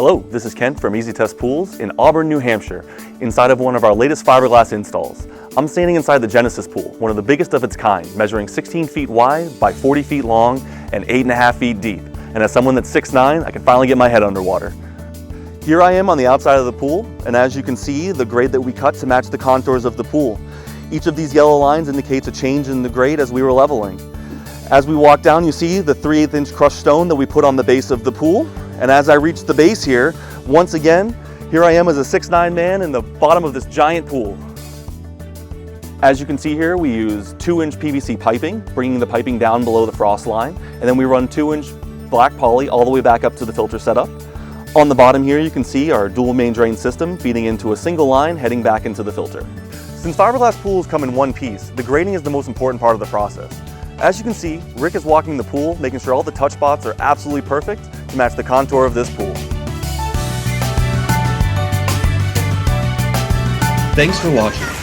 Hello, this is Kent from Easy Test Pools in Auburn, New Hampshire, inside of one of our latest fiberglass installs. I'm standing inside the Genesis pool, one of the biggest of its kind, measuring 16 feet wide by 40 feet long and 8.5 feet deep. And as someone that's 6'9", I can finally get my head underwater. Here I am on the outside of the pool, and as you can see, the grade that we cut to match the contours of the pool. Each of these yellow lines indicates a change in the grade as we were leveling. As we walk down, you see the 3/8 inch crushed stone that we put on the base of the pool. And as I reach the base here, once again, here I am as a 6'9" man in the bottom of this giant pool. As you can see here, we use 2-inch PVC piping, bringing the piping down below the frost line, and then we run 2-inch black poly all the way back up to the filter setup. On the bottom here, you can see our dual main drain system feeding into a single line heading back into the filter. Since fiberglass pools come in one piece, the grading is the most important part of the process. As you can see, Rick is walking the pool, making sure all the touch spots are absolutely perfect to match the contour of this pool. Thanks for watching.